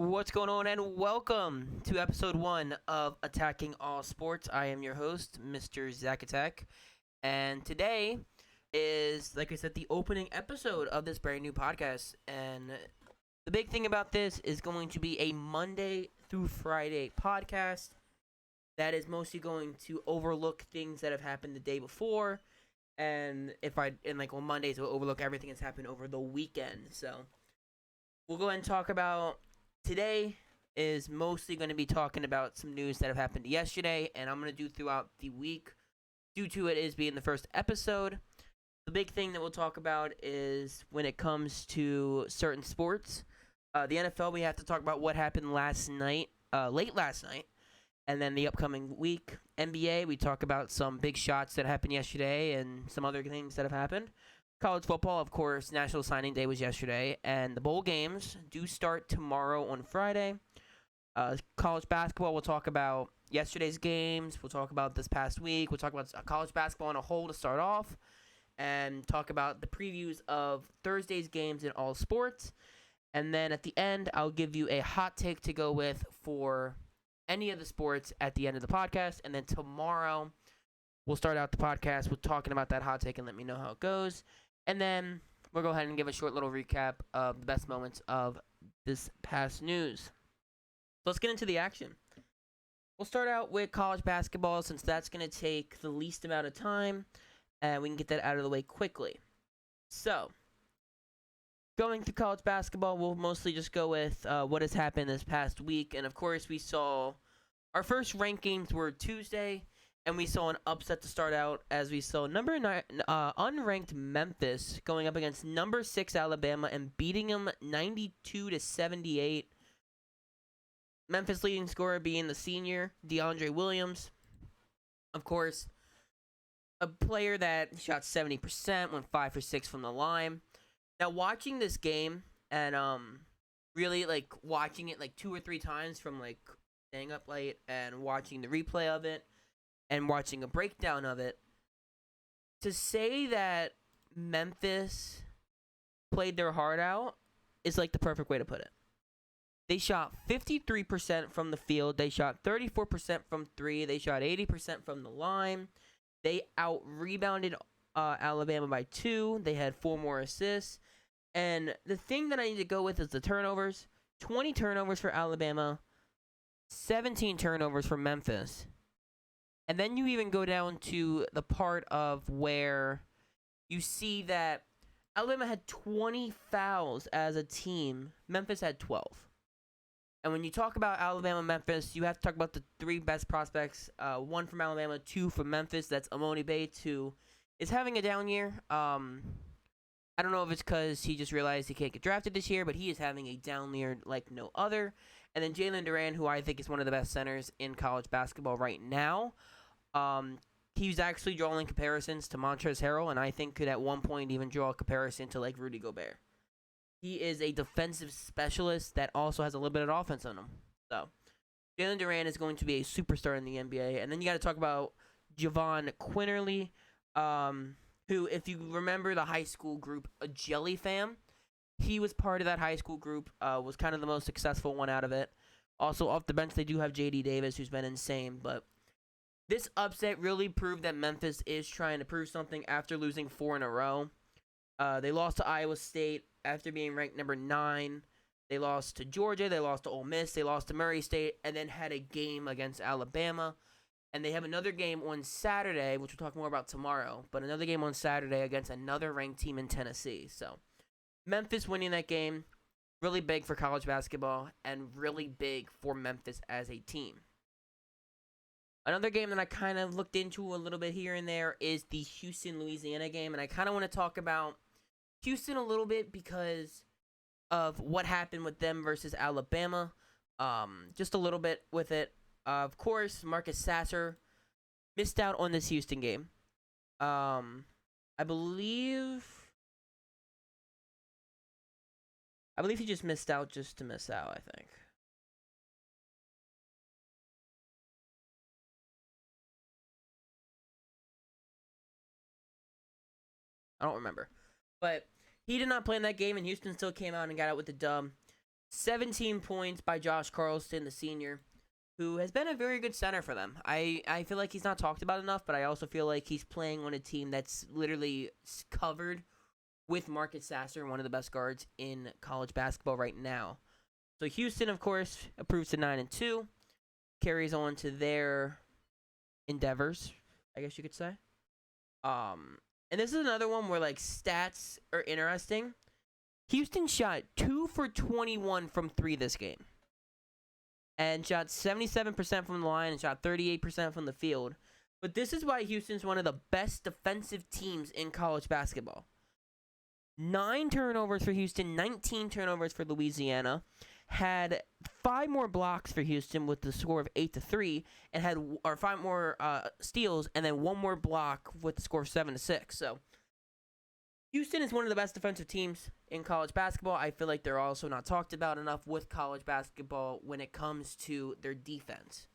What's going on, and welcome to episode 1 of Attacking All Sports. I am your host, Mr. Zach Attack, and today is, like I said, the opening episode of this brand new podcast. And the big thing about this is going to be a Monday through Friday podcast that is mostly going to overlook things that have happened the day before. And on Mondays, we'll overlook everything that's happened over the weekend. So we'll go ahead and talk about today is mostly going to be talking about some news that have happened yesterday, and I'm going to do throughout the week due to it is being the first episode. The big thing that we'll talk about is when it comes to certain sports. The NFL, we have to talk about what happened last night, late last night, and then the upcoming week. NBA, we talk about some big shots that happened yesterday and some other things that have happened. College football, of course, National Signing Day was yesterday, and the bowl games do start tomorrow on Friday. College basketball, we'll talk about yesterday's games. We'll talk about this past week. We'll talk about college basketball on a whole to start off, and talk about the previews of Thursday's games in all sports. And then at the end, I'll give you a hot take to go with for any of the sports at the end of the podcast. And then tomorrow, we'll start out the podcast with talking about that hot take and let me know how it goes. And then we'll go ahead and give a short little recap of the best moments of this past news. So let's get into the action. We'll start out with college basketball since that's going to take the least amount of time, and we can get that out of the way quickly. So, going through college basketball, we'll mostly just go with what has happened this past week. And of course, we saw our first rankings were Tuesday, and we saw an upset to start out as we saw number 9, unranked Memphis going up against number 6 Alabama and beating them 92-78. Memphis leading scorer being the senior DeAndre Williams. Of course, a player that shot 70%, went 5 for 6 from the line. Now, watching this game and really watching it 2 or 3 times from staying up late and watching the replay of it and watching a breakdown of it, to say that Memphis played their heart out is the perfect way to put it. They shot 53% from the field. They shot 34% from 3. They shot 80% from the line. They out-rebounded Alabama by 2. They had 4 more assists. And the thing that I need to go with is the turnovers. 20 turnovers for Alabama, 17 turnovers for Memphis. And then you even go down to the part of where you see that Alabama had 20 fouls as a team. Memphis had 12. And when you talk about Alabama-Memphis, you have to talk about the 3 best prospects. 1 from Alabama, 2 from Memphis. That's Amoni Bates, who is having a down year. I don't know if it's because he just realized he can't get drafted this year, but he is having a down year like no other. And then Jalen Duran, who I think is one of the best centers in college basketball right now. He's actually drawing comparisons to Montrezl Harrell, and I think could at one point even draw a comparison to Rudy Gobert. He is a defensive specialist that also has a little bit of offense on him. So, Jalen Duran is going to be a superstar in the NBA. And then you got to talk about Javon Quinterly, who, if you remember the high school group, a Jelly Fam, he was part of that high school group, was kind of the most successful one out of it. Also, off the bench, they do have J.D. Davis, who's been insane, but this upset really proved that Memphis is trying to prove something after losing 4 in a row. They lost to Iowa State after being ranked number 9. They lost to Georgia. They lost to Ole Miss. They lost to Murray State, and then had a game against Alabama. And they have another game on Saturday, which we'll talk more about tomorrow, but another game on Saturday against another ranked team in Tennessee. So Memphis winning that game, really big for college basketball and really big for Memphis as a team. Another game that I kind of looked into a little bit here and there is the Houston-Louisiana game, and I kind of want to talk about Houston a little bit because of what happened with them versus Alabama. Just a little bit with it. Of course, Marcus Sasser missed out on this Houston game. I believe he just missed out just to miss out, I think. I don't remember. But he did not play in that game, and Houston still came out and got out with the dub. 17 points by Josh Carlston, the senior, who has been a very good center for them. I feel like he's not talked about enough, but I also feel like he's playing on a team that's literally covered with Marcus Sasser, one of the best guards in college basketball right now. So Houston, of course, improves to 9-2, carries on to their endeavors, I guess you could say. And this is another one where like stats are interesting. Houston shot 2 for 21 from 3 this game, and shot 77% from the line and shot 38% from the field. But this is why Houston's one of the best defensive teams in college basketball. 9 turnovers for Houston, 19 turnovers for Louisiana. Had 5 more blocks for Houston with the score of 8-3, and had 5 more steals, and then 1 more block with the score of 7-6. So Houston is one of the best defensive teams in college basketball. I feel like they're also not talked about enough with college basketball when it comes to their defense.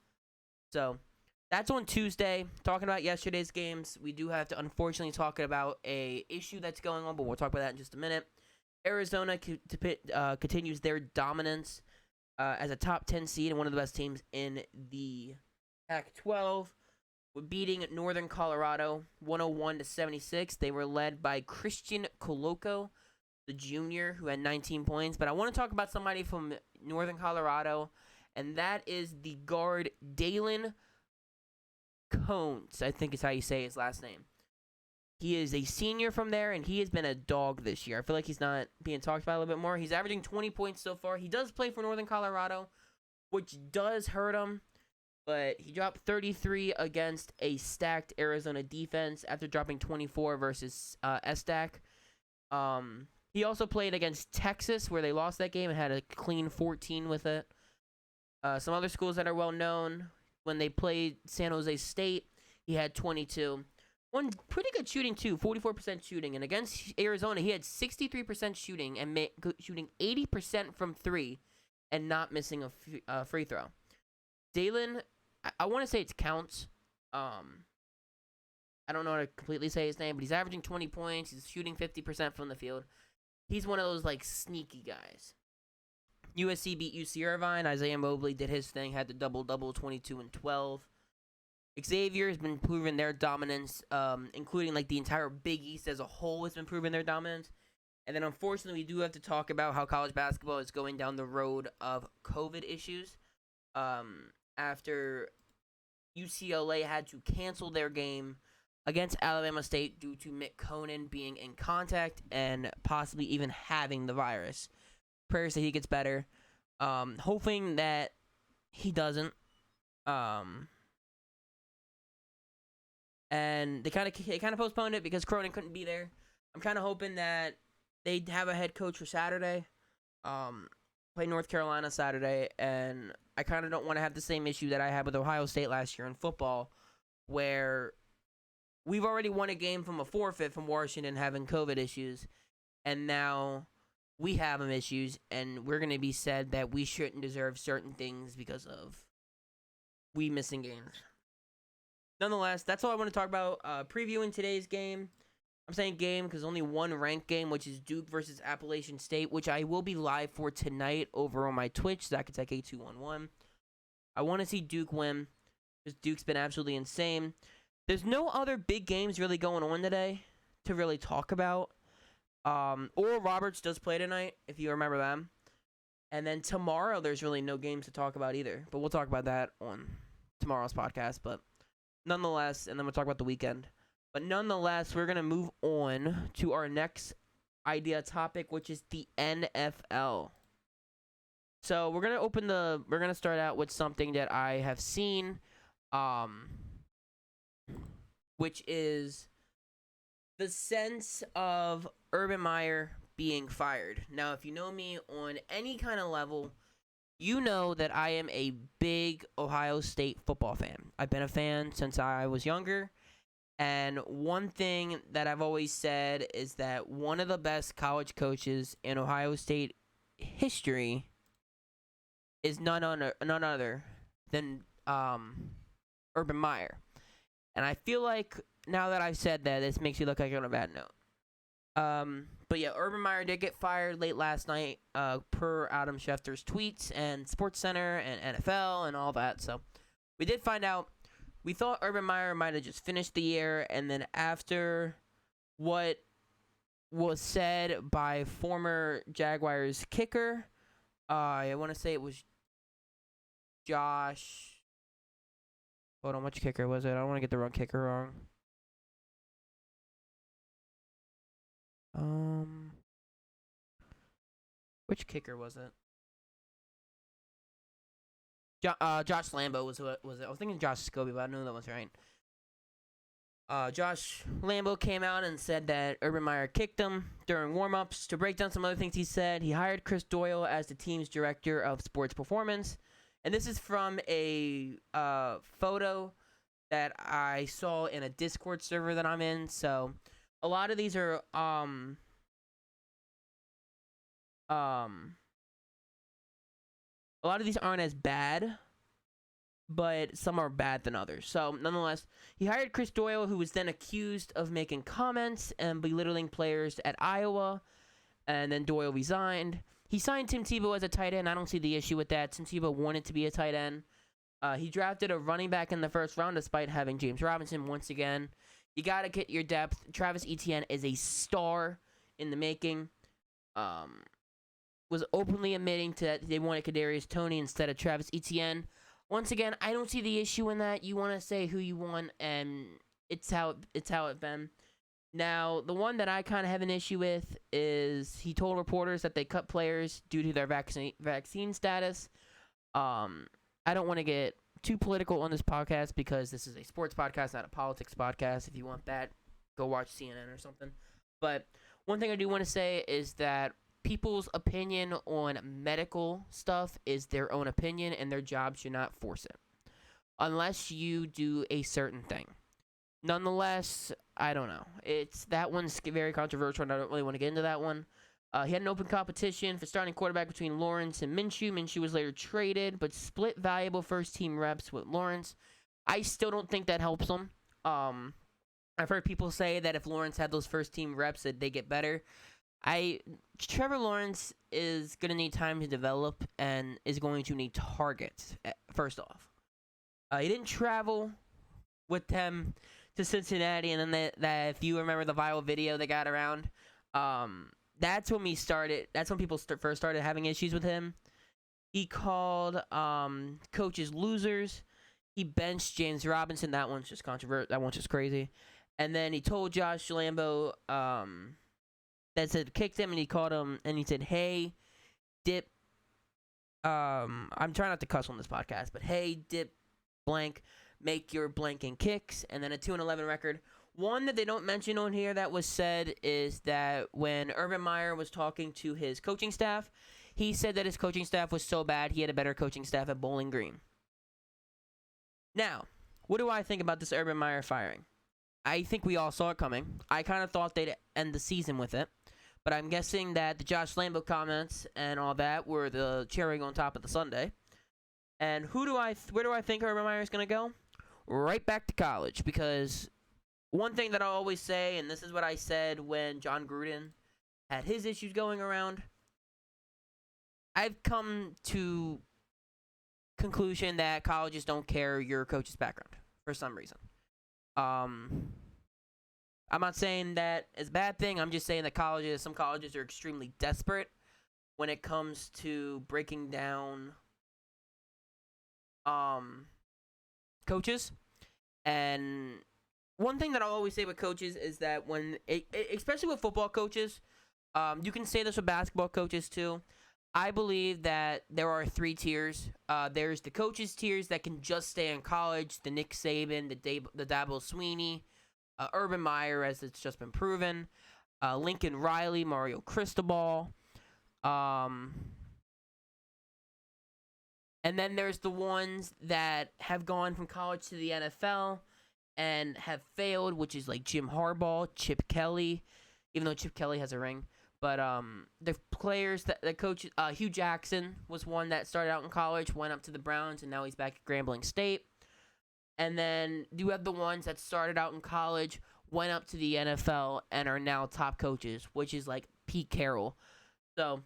So that's on Tuesday. Talking about yesterday's games, we do have to unfortunately talk about a issue that's going on, but we'll talk about that in just a minute. Arizona continues their dominance as a top 10 seed and one of the best teams in the Pac-12. Beating Northern Colorado 101-76. They were led by Christian Coloco, the junior, who had 19 points. But I want to talk about somebody from Northern Colorado, and that is the guard Jalen Cones, I think is how you say his last name. He is a senior from there, and he has been a dog this year. I feel like he's not being talked about a little bit more. He's averaging 20 points so far. He does play for Northern Colorado, which does hurt him. But he dropped 33 against a stacked Arizona defense after dropping 24 versus SDAC. He also played against Texas, where they lost that game and had a clean 14 with it. Some other schools that are well known, when they played San Jose State, he had 22. One pretty good shooting, too, 44% shooting. And against Arizona, he had 63% shooting and shooting 80% from 3 and not missing a free throw. Jalen, I want to say it's Counts. I don't know how to completely say his name, but he's averaging 20 points. He's shooting 50% from the field. He's one of those, like, sneaky guys. USC beat UC Irvine. Isaiah Mobley did his thing, had the double-double, 22 and 12. Xavier has been proving their dominance, including, like, the entire Big East as a whole has been proving their dominance. And then, unfortunately, we do have to talk about how college basketball is going down the road of COVID issues. After UCLA had to cancel their game against Alabama State due to Mick Conan being in contact and possibly even having the virus. Prayers that he gets better. Hoping that he doesn't. And they kind of postponed it because Cronin couldn't be there. I'm kind of hoping that they have a head coach for Saturday. Play North Carolina Saturday, and I kind of don't want to have the same issue that I had with Ohio State last year in football, where we've already won a game from a forfeit from Washington having COVID issues, and now we have them issues, and we're going to be said that we shouldn't deserve certain things because of we missing games. Nonetheless, that's all I want to talk about. Previewing today's game. I'm saying game because only one ranked game, which is Duke versus Appalachian State, which I will be live for tonight over on my Twitch, Zacatech8211. I want to see Duke win because Duke's been absolutely insane. There's no other big games really going on today to really talk about. Oral Roberts does play tonight, if you remember them. And then tomorrow, there's really no games to talk about either. But we'll talk about that on tomorrow's podcast. But nonetheless, and then we'll talk about the weekend. But nonetheless, we're going to move on to our next idea topic, which is the NFL. So we're going to start out with something that I have seen, which is the sense of Urban Meyer being fired. Now, if you know me on any kind of level, you know that I am a big Ohio State football fan. I've been a fan since I was younger. And one thing that I've always said is that one of the best college coaches in Ohio State history is none other than Urban Meyer. And I feel like now that I've said that, this makes me look like I'm on a bad note. But yeah, Urban Meyer did get fired late last night, per Adam Schefter's tweets and SportsCenter and NFL and all that. So we did find out. We thought Urban Meyer might have just finished the year, and then after what was said by former Jaguars kicker, I want to say it was Josh. Hold on, which kicker was it? I don't want to get the wrong kicker wrong. Which kicker was it? Josh Lambo was who it was. I was thinking Josh Scobie, but I knew that was right. Josh Lambo came out and said that Urban Meyer kicked him during warm-ups. To break down some other things he said, he hired Chris Doyle as the team's director of sports performance. And this is from a photo that I saw in a Discord server that I'm in. So a lot of these are a lot of these aren't as bad, but some are bad than others. So, nonetheless, he hired Chris Doyle, who was then accused of making comments and belittling players at Iowa, and then Doyle resigned. He signed Tim Tebow as a tight end. I don't see the issue with that. Tim Tebow wanted to be a tight end. He drafted a running back in the first round despite having James Robinson once again. You got to get your depth. Travis Etienne is a star in the making. Was openly admitting to that they wanted Kadarius Toney instead of Travis Etienne. Once again, I don't see the issue in that. You want to say who you want, and it's how it been. Now, the one that I kind of have an issue with is he told reporters that they cut players due to their vaccine status. I don't want to get too political on this podcast because this is a sports podcast, not a politics podcast. If you want that, go watch CNN or something. But one thing I do want to say is that people's opinion on medical stuff is their own opinion, and their job should not force it unless you do a certain thing. Nonetheless, I don't know. That one's very controversial, and I don't really want to get into that one. He had an open competition for starting quarterback between Lawrence and Minshew. Minshew was later traded, but split valuable first-team reps with Lawrence. I still don't think that helps him. I've heard people say that if Lawrence had those first-team reps, that they get better. Trevor Lawrence is going to need time to develop and is going to need targets, first off. He didn't travel with them to Cincinnati, and then that if you remember the viral video that got around, that's when people first started having issues with him. He called coaches losers. He benched James Robinson. That one's just controversial. That one's just crazy. And then he told Josh Lambo that said kicked him, and he called him and he said, "Hey, dip." I'm trying not to cuss on this podcast, but hey, dip blank, make your blanking kicks, and then a 2-11 record. One that they don't mention on here that was said is that when Urban Meyer was talking to his coaching staff, he said that his coaching staff was so bad he had a better coaching staff at Bowling Green. Now, what do I think about this Urban Meyer firing? I think we all saw it coming. I kind of thought they'd end the season with it, but I'm guessing that the Josh Lambo comments and all that were the cherry on top of the sundae. And where do I think Urban Meyer is going to go? Right back to college, because one thing that I always say, and this is what I said when John Gruden had his issues going around, I've come to conclusion that colleges don't care your coach's background for some reason. I'm not saying that is a bad thing. I'm just saying that some colleges are extremely desperate when it comes to breaking down coaches. And one thing that I'll always say with coaches is that especially with football coaches, you can say this with basketball coaches too. I believe that there are 3 tiers. There's the coaches tiers that can just stay in college, the Nick Saban, the Dabo Sweeney, Urban Meyer, as it's just been proven, Lincoln Riley, Mario Cristobal. And then there's the ones that have gone from college to the NFL and have failed, which is like Jim Harbaugh, Chip Kelly, even though Chip Kelly has a ring. But the players, the coach, Hugh Jackson was one that started out in college, went up to the Browns, and now he's back at Grambling State. And then you have the ones that started out in college, went up to the NFL and are now top coaches, which is like Pete Carroll. So,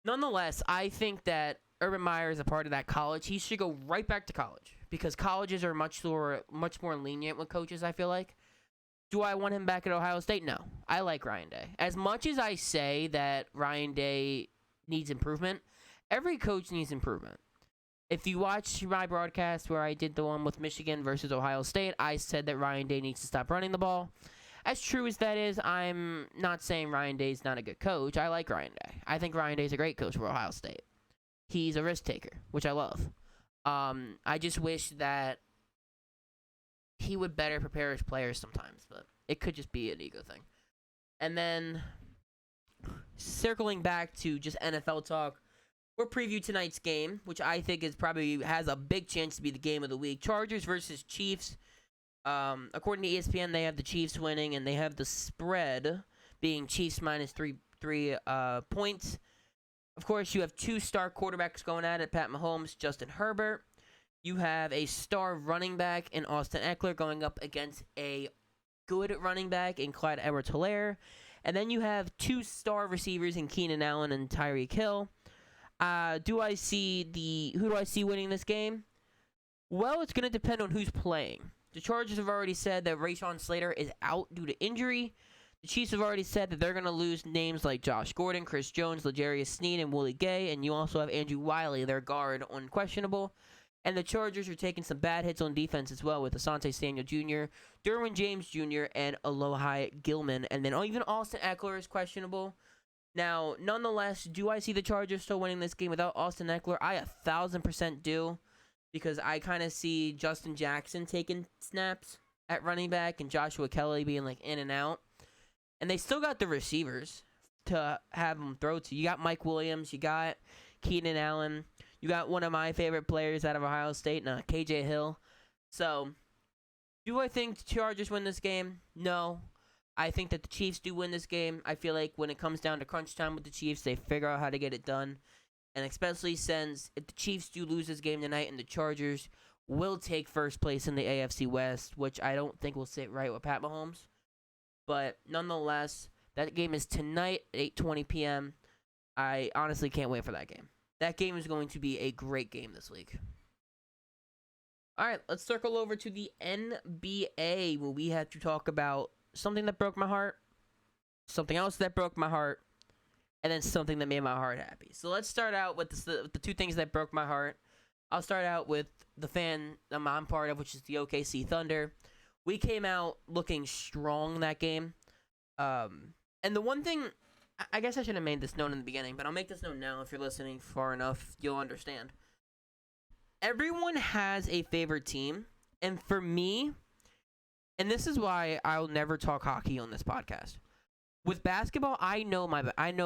nonetheless, I think that Urban Meyer is a part of that college. He should go right back to college because colleges are much more lenient with coaches, I feel like. Do I want him back at Ohio State? No. I like Ryan Day. As much as I say that Ryan Day needs improvement, every coach needs improvement. If you watch my broadcast where I did the one with Michigan versus Ohio State, I said that Ryan Day needs to stop running the ball. As true as that is, I'm not saying Ryan Day's not a good coach. I like Ryan Day. I think Ryan Day's a great coach for Ohio State. He's a risk taker, which I love. I just wish that he would better prepare his players sometimes, but it could just be an ego thing. And then, circling back to just NFL talk, we'll preview tonight's game, which I think is probably has a big chance to be the game of the week. Chargers versus Chiefs. According to ESPN, they have the Chiefs winning, and they have the spread being Chiefs minus three points. Of course, you have two star quarterbacks going at it, Pat Mahomes, Justin Herbert. You have a star running back in Austin Eckler going up against a good running back in Clyde Edwards-Helaire. And then you have two star receivers in Keenan Allen and Tyreek Hill. Who do I see winning this game? Well, it's going to depend on who's playing. The Chargers have already said that Rashawn Slater is out due to injury. The Chiefs have already said that they're going to lose names like Josh Gordon, Chris Jones, L'Jarius Sneed, and Willie Gay. And you also have Andrew Wiley, their guard, on questionable. And the Chargers are taking some bad hits on defense as well with Asante Samuel Jr., Derwin James Jr., and Alohi Gilman. And then even Austin Eckler is questionable. Now, nonetheless, do I see the Chargers still winning this game without Austin Eckler? I 1,000% do, because I kind of see Justin Jackson taking snaps at running back and Joshua Kelly being like in and out. And they still got the receivers to have them throw to. You got Mike Williams, you got Keenan Allen. You got one of my favorite players out of Ohio State, KJ Hill. So, do I think the Chargers win this game? No. I think that the Chiefs do win this game. I feel like when it comes down to crunch time with the Chiefs, they figure out how to get it done. And especially since if the Chiefs do lose this game tonight and the Chargers will take first place in the AFC West, which I don't think will sit right with Pat Mahomes. But nonetheless, that game is tonight at 8:20 p.m. I honestly can't wait for that game. That game is going to be a great game this week. All right, let's circle over to the NBA, where we have to talk about something that broke my heart, something else that broke my heart, and then something that made my heart happy. So let's start out with the two things that broke my heart. I'll start out with the fan I'm part of, which is the OKC Thunder. We came out looking strong that game. And the one thing, I guess I should have made this known in the beginning, but I'll make this known now. If you're listening far enough, you'll understand. Everyone has a favorite team, and for me, and this is why I'll never talk hockey on this podcast. With basketball, I know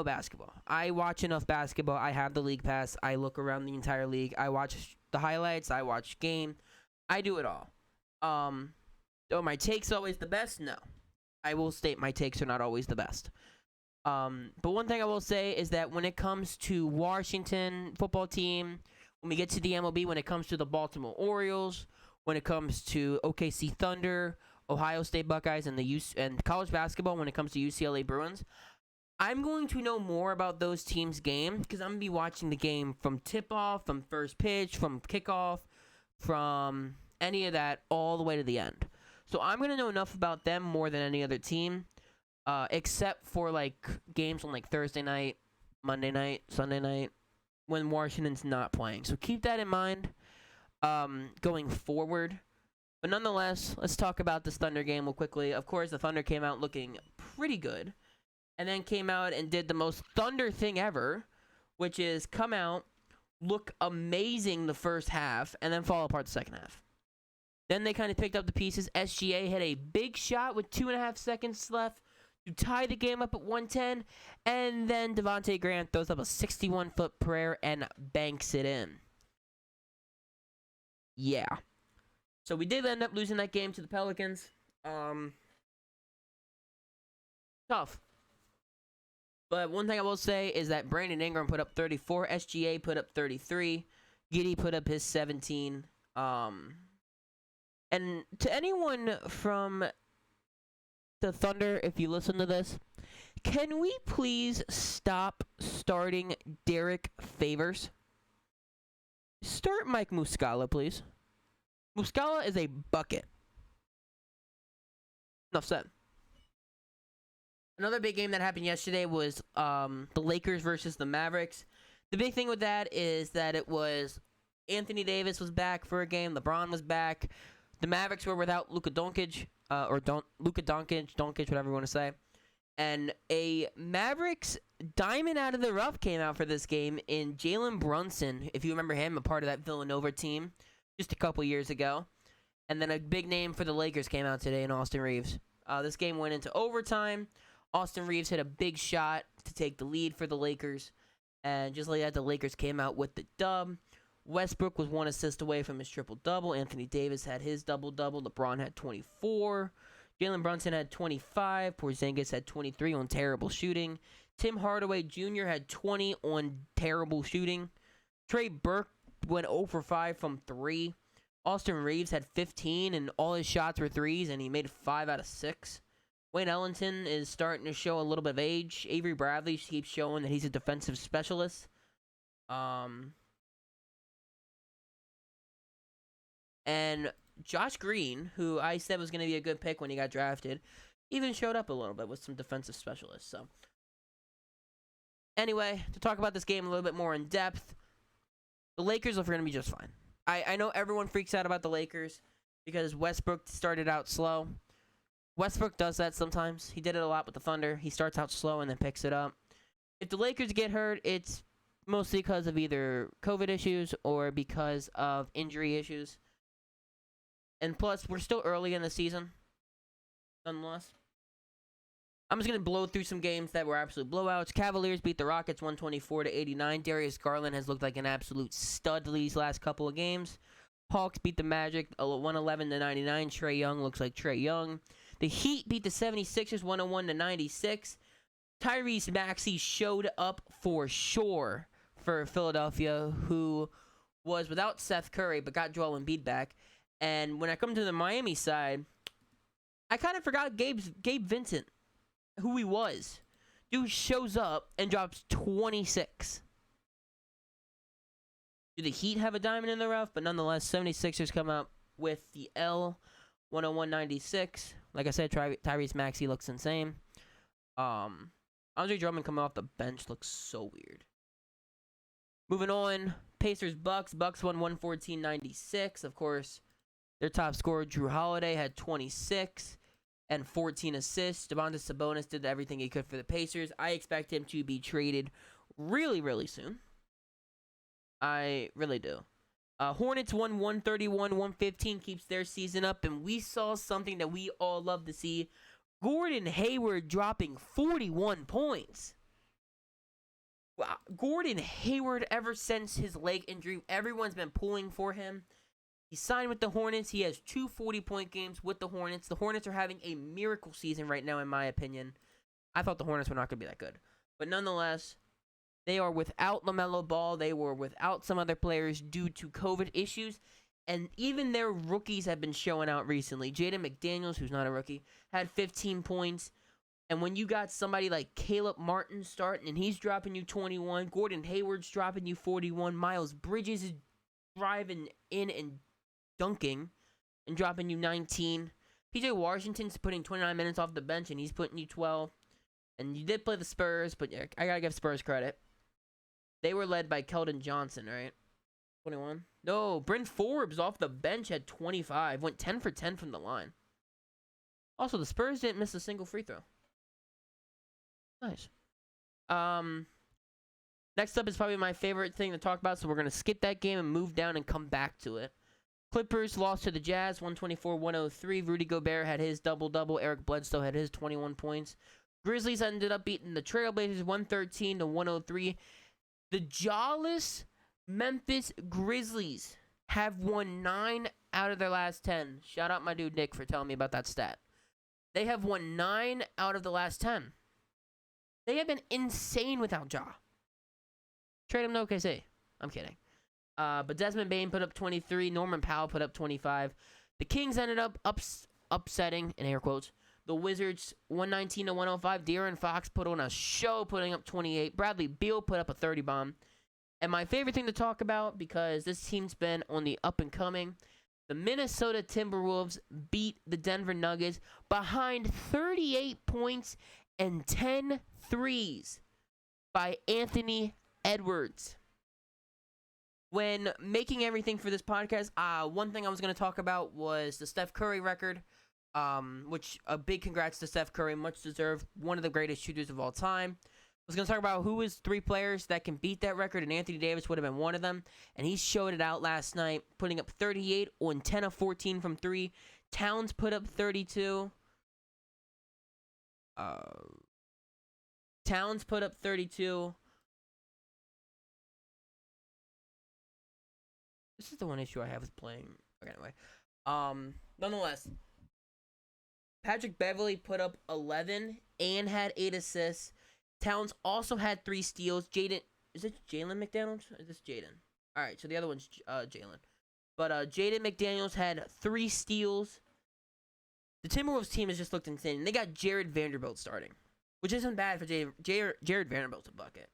basketball. I watch enough basketball. I have the league pass. I look around the entire league. I watch the highlights. I watch game. I do it all. Are my takes always the best? No. I will state my takes are not always the best. But one thing I will say is that when it comes to Washington football team, when we get to the MLB, when it comes to the Baltimore Orioles, when it comes to OKC Thunder, Ohio State Buckeyes, and college basketball, when it comes to UCLA Bruins, I'm going to know more about those teams' game because I'm going to be watching the game from tip-off, from first pitch, from kickoff, from any of that all the way to the end. So I'm going to know enough about them more than any other team. Except for like games on like Thursday night, Monday night, Sunday night, when Washington's not playing. So keep that in mind going forward. But nonetheless, let's talk about this Thunder game real quickly. Of course, the Thunder came out looking pretty good, and then came out and did the most Thunder thing ever, which is come out, look amazing the first half, and then fall apart the second half. Then they kind of picked up the pieces. SGA had a big shot with 2.5 seconds left to tie the game up at 110, and then Devontae Graham throws up a 61-foot prayer and banks it in. Yeah. So we did end up losing that game to the Pelicans. Tough. But one thing I will say is that Brandon Ingram put up 34, SGA put up 33, Giddey put up his 17. And to anyone from the Thunder, if you listen to this, can we please stop starting Derek Favors? Start Mike Muscala, please. Muscala is a bucket. Enough said. Another big game that happened yesterday was the Lakers versus the Mavericks. The big thing with that is that it was Anthony Davis was back for a game. LeBron was back. The Mavericks were without Luka Doncic, whatever you want to say. And a Mavericks diamond out of the rough came out for this game in Jalen Brunson, if you remember him, a part of that Villanova team just a couple years ago. And then a big name for the Lakers came out today in Austin Reeves. This game went into overtime. Austin Reeves hit a big shot to take the lead for the Lakers. And just like that, the Lakers came out with the dub. Westbrook was 1 assist away from his triple-double. Anthony Davis had his double-double. LeBron had 24. Jalen Brunson had 25. Porzingis had 23 on terrible shooting. Tim Hardaway Jr. had 20 on terrible shooting. Trey Burke went 0 for 5 from 3. Austin Reeves had 15, and all his shots were threes, and he made 5 out of 6. Wayne Ellington is starting to show a little bit of age. Avery Bradley keeps showing that he's a defensive specialist. And Josh Green, who I said was going to be a good pick when he got drafted, even showed up a little bit with some defensive specialists. So, anyway, to talk about this game a little bit more in depth, the Lakers are going to be just fine. I know everyone freaks out about the Lakers because Westbrook started out slow. Westbrook does that sometimes. He did it a lot with the Thunder. He starts out slow and then picks it up. If the Lakers get hurt, it's mostly because of either COVID issues or because of injury issues. And plus, we're still early in the season, nonetheless. I'm just going to blow through some games that were absolute blowouts. Cavaliers beat the Rockets 124-89. Darius Garland has looked like an absolute stud these last couple of games. Hawks beat the Magic 111-99. Trae Young looks like Trae Young. The Heat beat the 76ers 101-96. Tyrese Maxey showed up for sure for Philadelphia, who was without Seth Curry but got Joel Embiid back. And when I come to the Miami side, I kind of forgot Gabe Vincent, who he was. Dude shows up and drops 26. Do the Heat have a diamond in the rough? But nonetheless, 76ers come out with the L, 101-96. Like I said, Tyrese Maxey looks insane. Andre Drummond coming off the bench looks so weird. Moving on, Pacers-Bucks. Bucks won 114-96. Of course, their top scorer, Drew Holiday, had 26 and 14 assists. Domantas Sabonis did everything he could for the Pacers. I expect him to be traded really, really soon. I really do. Hornets won 131-115, keeps their season up, and we saw something that we all love to see. Gordon Hayward dropping 41 points. Wow. Gordon Hayward, ever since his leg injury, everyone's been pulling for him. He signed with the Hornets. He has 2 40-point games with the Hornets. The Hornets are having a miracle season right now, in my opinion. I thought the Hornets were not going to be that good. But nonetheless, they are without LaMelo Ball. They were without some other players due to COVID issues. And even their rookies have been showing out recently. Jaden McDaniels, who's not a rookie, had 15 points. And when you got somebody like Caleb Martin starting and he's dropping you 21, Gordon Hayward's dropping you 41, Miles Bridges is driving in and dunking and dropping you 19. PJ Washington's putting 29 minutes off the bench and he's putting you 12. And you did play the Spurs, but yeah, I gotta give Spurs credit. They were led by Keldon Johnson, right? 21? No, Bryn Forbes off the bench had 25. Went 10 for 10 from the line. Also, the Spurs didn't miss a single free throw. Nice. Next up is probably my favorite thing to talk about, so we're going to skip that game and move down and come back to it. Clippers lost to the Jazz, 124-103. Rudy Gobert had his double-double. Eric Bledsoe had his 21 points. Grizzlies ended up beating the Trailblazers 113-103. The jawless Memphis Grizzlies have won 9 out of their last 10. Shout out my dude Nick for telling me about that stat. They have won 9 out of the last 10. They have been insane without Ja. Trade him to OKC. I'm kidding. But Desmond Bane put up 23. Norman Powell put up 25. The Kings ended up upsetting, in air quotes, The Wizards 119 to 105. De'Aaron Fox put on a show, putting up 28. Bradley Beal put up a 30 bomb. And my favorite thing to talk about, because this team's been on the up and coming, the Minnesota Timberwolves beat the Denver Nuggets behind 38 points and 10 threes by Anthony Edwards. When making everything for this podcast, one thing I was going to talk about was the Steph Curry record, which a big congrats to Steph Curry, much deserved, one of the greatest shooters of all time. I was going to talk about who is 3 players that can beat that record, and Anthony Davis would have been one of them, and he showed it out last night, putting up 38 on 10 of 14 from 3. Towns put up 32. Towns put up 32. This is the one issue I have with playing. Okay, anyway. Nonetheless, Patrick Beverley put up 11 and had 8 assists. Towns also had 3 steals. Is it Jalen McDaniels? Or is this Jaden? All right, so the other one's Jalen. But Jaden McDaniels had 3 steals. The Timberwolves team has just looked insane. They got Jared Vanderbilt starting, which isn't bad for Jared Vanderbilt's a bucket.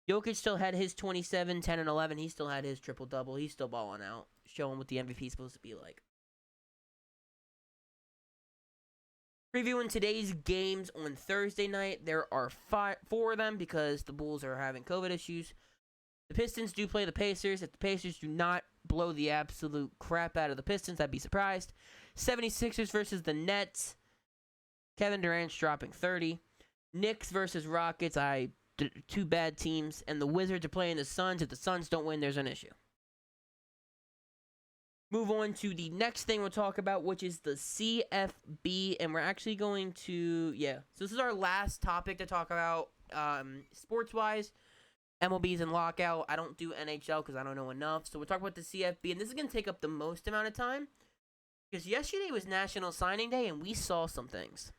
Jokic still had his 27, 10, and 11. He still had his triple-double. He's still balling out, showing what the MVP is supposed to be like. Previewing today's games on Thursday night, there are 4 of them because the Bulls are having COVID issues. The Pistons do play the Pacers. If the Pacers do not blow the absolute crap out of the Pistons, I'd be surprised. 76ers versus the Nets. Kevin Durant's dropping 30. Knicks versus Rockets. 2 bad teams. And the Wizards are playing the Suns. If the Suns don't win, there's an issue. Move on to the next thing we'll talk about, which is the CFB. And we're actually going to, so this is our last topic to talk about sports-wise. MLB's in lockout. I don't do NHL because I don't know enough. So we'll talk about the CFB. And this is going to take up the most amount of time, because yesterday was National Signing Day, and we saw some things.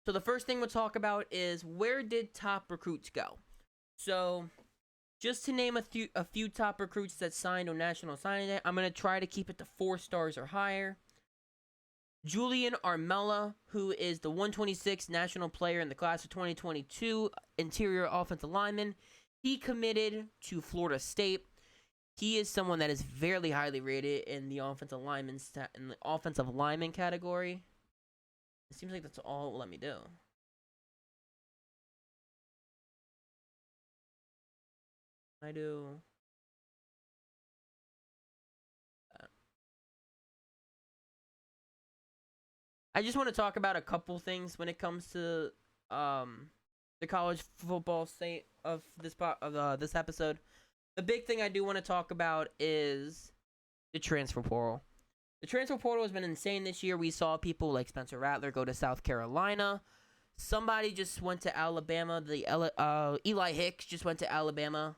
So the first thing we'll talk about is, where did top recruits go? So just to name a few top recruits that signed on National Signing Day, I'm going to try to keep it to 4 stars or higher. Julian Armella, who is the 126th national player in the class of 2022, interior offensive lineman. He committed to Florida State. He is someone that is very highly rated in the offensive lineman category. It seems like that's all it will let me do. I do. I just want to talk about a couple things when it comes to the college football state of this episode. The big thing I do want to talk about is the transfer portal. The transfer portal has been insane this year. We saw people like Spencer Rattler go to South Carolina. Somebody just went to Alabama. Eli Hicks just went to Alabama,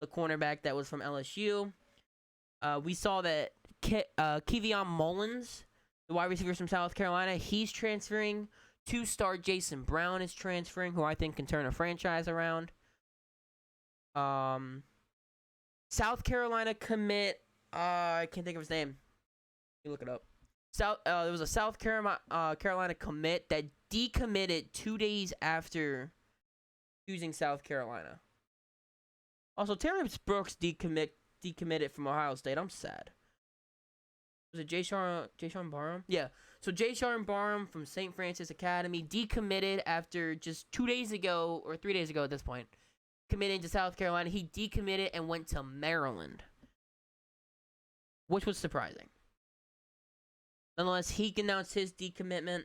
the cornerback that was from LSU. We saw that Kevion Mullins, the wide receiver from South Carolina, he's transferring. 2-star Jason Brown is transferring, who I think can turn a franchise around. South Carolina commit, I can't think of his name. Let me look it up. There was a South Carolina commit that decommitted 2 days after choosing South Carolina. Also, Terrence Brooks decommitted from Ohio State. I'm sad. Was it Jayshon Barham? Yeah. So Jayshon Barham from St. Francis Academy decommitted after just 2 days ago, or 3 days ago at this point, committing to South Carolina. He decommitted and went to Maryland, which was surprising. Nonetheless, he announced his decommitment,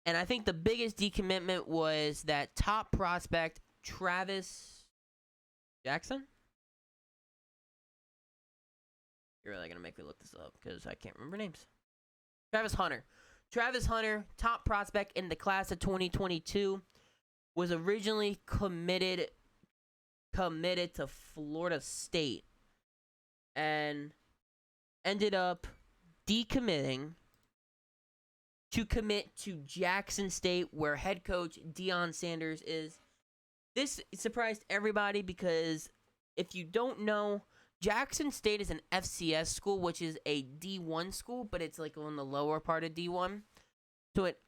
and I think the biggest decommitment was that top prospect, Travis Jackson. You're really going to make me look this up because I can't remember names. Travis Hunter, top prospect in the class of 2022, was originally committed to Florida State and ended up decommitting to commit to Jackson State, where head coach Deion Sanders is. This surprised everybody because if you don't know, Jackson State is an FCS school, which is a D1 school, but it's like on the lower part of D1.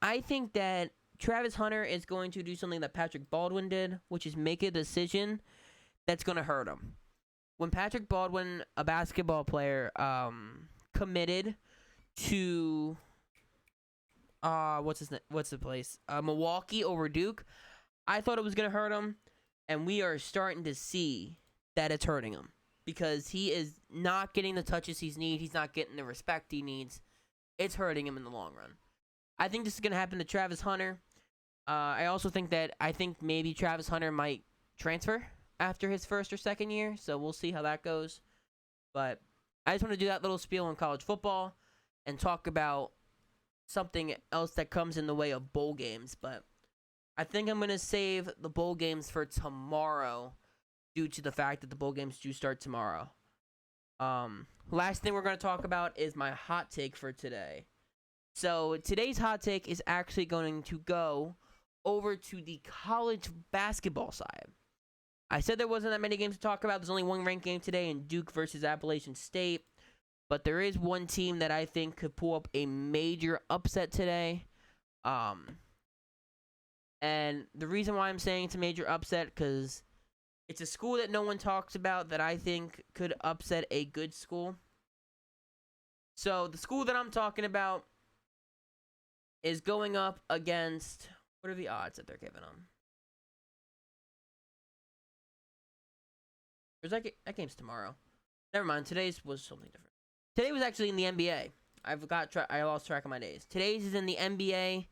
I think that Travis Hunter is going to do something that Patrick Baldwin did, which is make a decision that's going to hurt him. When Patrick Baldwin, a basketball player, committed to what's the place? Milwaukee over Duke, I thought it was going to hurt him, and we are starting to see that it's hurting him because he is not getting the touches he needs. He's not getting the respect he needs. It's hurting him in the long run. I think this is going to happen to Travis Hunter. I also think maybe Travis Hunter might transfer after his first or second year, so we'll see how that goes. But I just want to do that little spiel on college football and talk about something else that comes in the way of bowl games. But I think I'm going to save the bowl games for tomorrow due to the fact that the bowl games do start tomorrow. Last thing we're going to talk about is my hot take for today. So today's hot take is actually going to go over to the college basketball side. I said there wasn't that many games to talk about. There's only one ranked game today in Duke versus Appalachian State. But there is one team that I think could pull up a major upset today. And the reason why I'm saying it's a major upset, because it's a school that no one talks about that I think could upset a good school. So the school that I'm talking about is going up against, what are the odds that they're giving them? That game's tomorrow. Never mind, today's was something different. Today was actually in the NBA. I lost track of my days. Today's is in the NBA,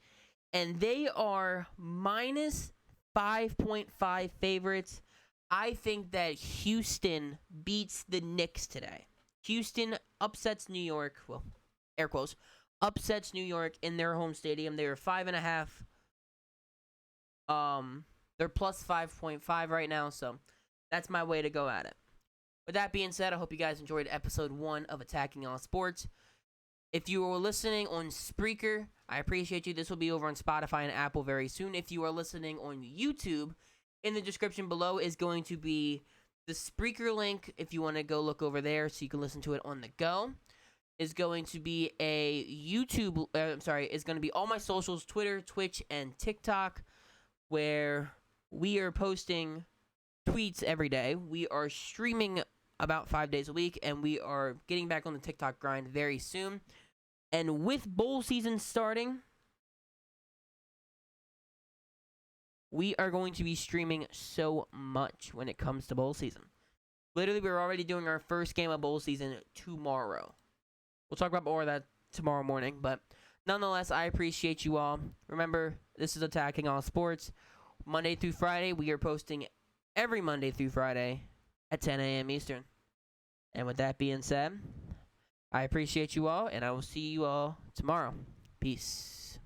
and they are minus 5.5 favorites. I think that Houston beats the Knicks today. Houston upsets New York. Well, air quotes. Upsets New York in their home stadium. They are 5.5. They're plus 5.5 right now, so that's my way to go at it. With that being said, I hope you guys enjoyed episode 1 of Attacking All Sports. If you are listening on Spreaker, I appreciate you. This will be over on Spotify and Apple very soon. If you are listening on YouTube, in the description below is going to be the Spreaker link if you want to go look over there so you can listen to it on the go. Is going to be a YouTube, is going to be all my socials, Twitter, Twitch, and TikTok, where we are posting tweets every day. We are streaming about 5 days a week, and we are getting back on the TikTok grind very soon. And with bowl season starting, we are going to be streaming so much when it comes to bowl season. Literally, we're already doing our first game of bowl season tomorrow. We'll talk about more of that tomorrow morning, but nonetheless, I appreciate you all. Remember, this is Attacking All Sports. Monday through Friday, we are posting every Monday through Friday at 10 a.m. Eastern. And with that being said, I appreciate you all, and I will see you all tomorrow. Peace.